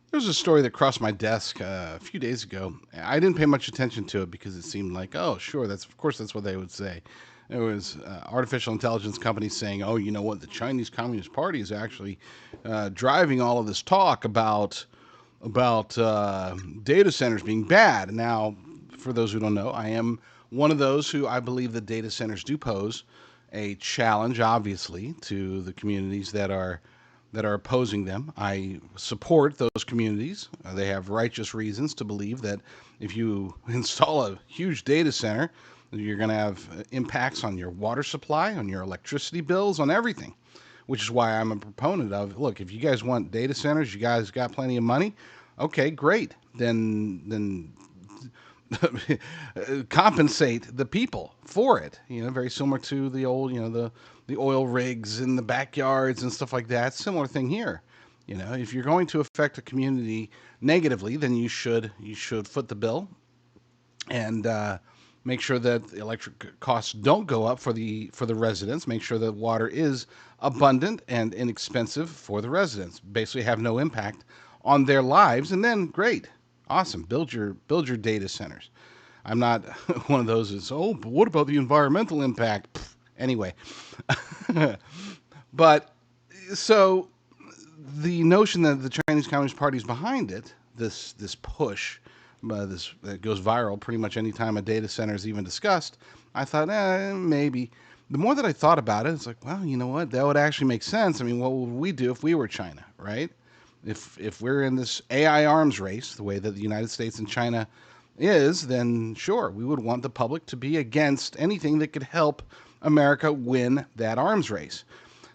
There was a story that crossed my desk a few days ago. I didn't pay much attention to it because it seemed like, oh, sure, that's of course that's what they would say. There was artificial intelligence companies saying, oh, you know what, the Chinese Communist Party is actually driving all of this talk about data centers being bad. Now, for those who don't know, I am one of those who I believe that data centers do pose a challenge, obviously, to the communities that are opposing them. I support those communities. They have righteous reasons to believe that if you install a huge data center, you're going to have impacts on your water supply, on your electricity bills, on everything. Which is why I'm a proponent of, look, if you guys want data centers, you guys got plenty of money. Okay, great. Then compensate the people for it. Very similar to the old, the oil rigs in the backyards and stuff like that. Similar thing here. If you're going to affect a community negatively, then you should foot the bill and make sure that the electric costs don't go up for the residents. Make sure that water is abundant and inexpensive for the residents. Basically, have no impact on their lives, and then great, awesome, build your data centers. I'm not one of those that's, oh, but what about the environmental impact? Pfft, anyway, but so the notion that the Chinese Communist Party is behind it, this push, this that goes viral pretty much any time a data center is even discussed. I thought, maybe. The more that I thought about it, it's like, well, you know what? That would actually make sense. I mean, what would we do if we were China, right? If we're in this AI arms race, the way that the United States and China is, then sure, we would want the public to be against anything that could help America win that arms race.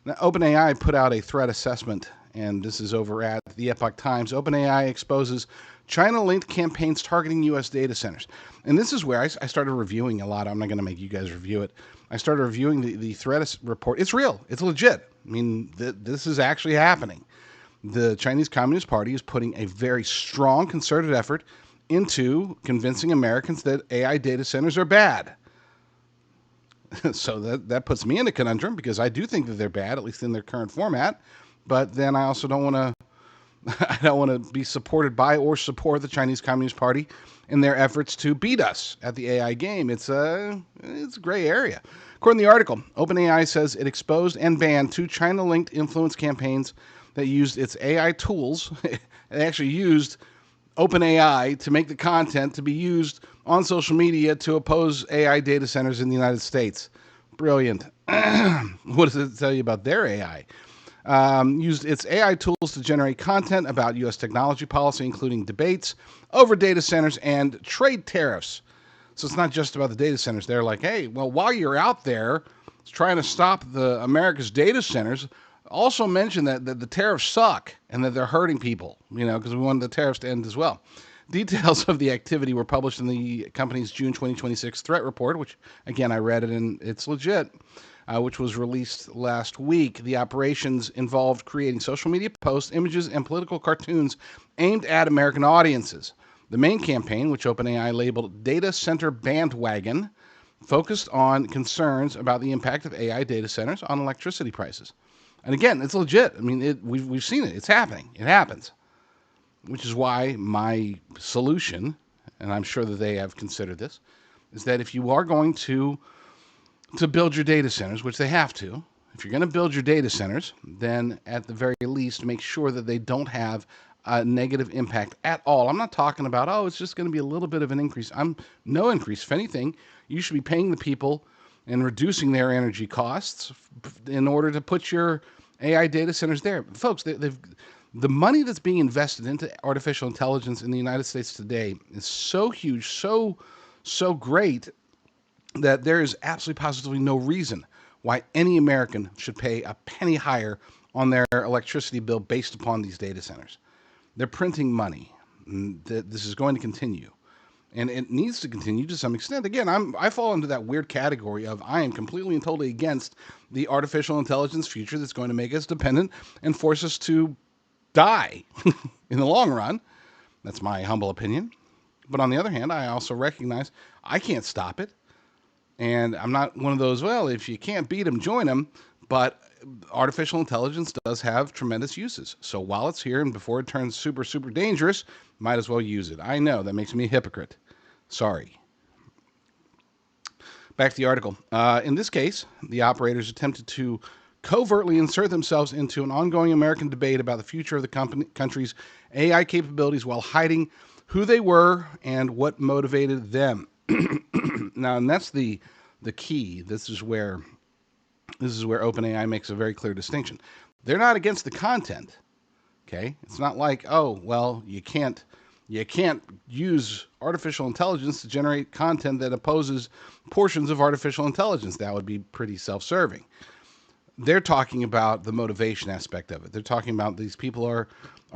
Now, OpenAI put out a threat assessment, and this is over at the Epoch Times. OpenAI exposes China-linked campaigns targeting U.S. data centers. And this is where I started reviewing a lot. I'm not going to make you guys review it. I started reviewing the threat report. It's real. It's legit. I mean, this is actually happening. The Chinese Communist Party is putting a very strong concerted effort into convincing Americans that AI data centers are bad. So that puts me in a conundrum because I do think that they're bad, at least in their current format. But then I also don't want to I don't want to be supported by or support the Chinese Communist Party in their efforts to beat us at the AI game. It's a gray area. According to the article, OpenAI says it exposed and banned two China-linked influence campaigns that used its AI tools. It actually used OpenAI to make the content to be used on social media to oppose AI data centers in the United States. Brilliant. What does it tell you about their AI? Used its AI tools to generate content about U.S. technology policy, including debates over data centers and trade tariffs. So it's not just about the data centers. They're like, hey, well, while you're out there trying to stop the America's data centers, also mention that the tariffs suck and that they're hurting people, because we wanted the tariffs to end as well. Details of the activity were published in the company's June 2026 threat report, which, again, I read it and it's legit, which was released last week. The operations involved creating social media posts, images, and political cartoons aimed at American audiences. The main campaign, which OpenAI labeled Data Center Bandwagon, focused on concerns about the impact of AI data centers on electricity prices. And again, it's legit. I mean, we've seen it. It's happening. It happens. Which is why my solution, and I'm sure that they have considered this, is that if you are going to build your data centers, which they have to, if you're going to build your data centers, then at the very least, make sure that they don't have a negative impact at all. I'm not talking about, oh, it's just going to be a little bit of an increase. No increase. If anything, you should be paying the people and reducing their energy costs in order to put your AI data centers there. Folks, the money that's being invested into artificial intelligence in the United States today is so huge, so great, that there is absolutely positively no reason why any American should pay a penny higher on their electricity bill based upon these data centers. They're printing money. This is going to continue. And it needs to continue to some extent. Again, I fall into that weird category of I am completely and totally against the artificial intelligence future that's going to make us dependent and force us to die in the long run. That's my humble opinion. But on the other hand, I also recognize I can't stop it. And I'm not one of those, well, if you can't beat them, join them. But artificial intelligence does have tremendous uses. So while it's here and before it turns super, super dangerous, might as well use it. I know that makes me a hypocrite. Sorry. Back to the article. In this case, the operators attempted to covertly insert themselves into an ongoing American debate about the future of the country's AI capabilities while hiding who they were and what motivated them. Now, and that's the key. This is where OpenAI makes a very clear distinction. They're not against the content. Okay, it's not like, oh, well, you can't use artificial intelligence to generate content that opposes portions of artificial intelligence. That would be pretty self-serving. They're talking about the motivation aspect of it. They're talking about these people are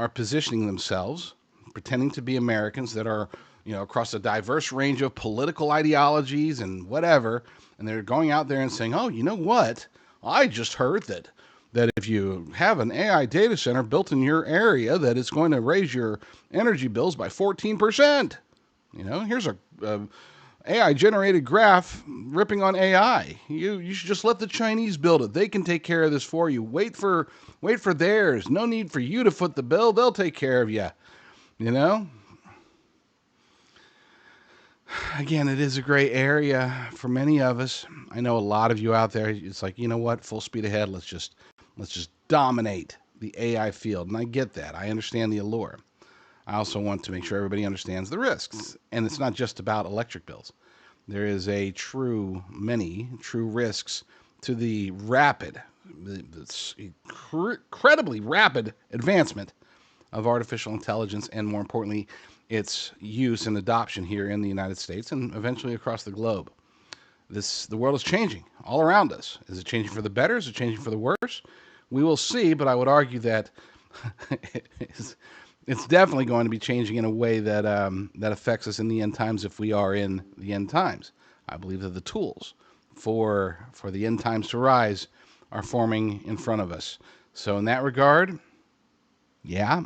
positioning themselves, pretending to be Americans that are, across a diverse range of political ideologies and whatever, and they're going out there and saying, oh, you know what? I just heard that if you have an AI data center built in your area, that it's going to raise your energy bills by 14%. Here's a AI-generated graph ripping on AI. You should just let the Chinese build it. They can take care of this for you. Wait for theirs. No need for you to foot the bill. They'll take care of you. Again, it is a gray area for many of us. I know a lot of you out there, it's like, you know what, full speed ahead. Let's just dominate the AI field. And I get that. I understand the allure. I also want to make sure everybody understands the risks. And it's not just about electric bills. There is many true risks to the incredibly rapid advancement of artificial intelligence, and more importantly, its use and adoption here in the United States and eventually across the globe. The world is changing all around us. Is it changing for the better? Is it changing for the worse? We will see, but I would argue that it's definitely going to be changing in a way that affects us in the end times if we are in the end times. I believe that the tools for the end times to rise are forming in front of us. So in that regard, yeah,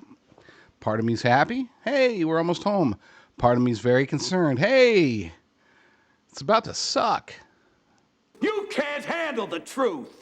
part of me's happy. Hey, we're almost home. Part of me's very concerned. Hey, it's about to suck. You can't handle the truth.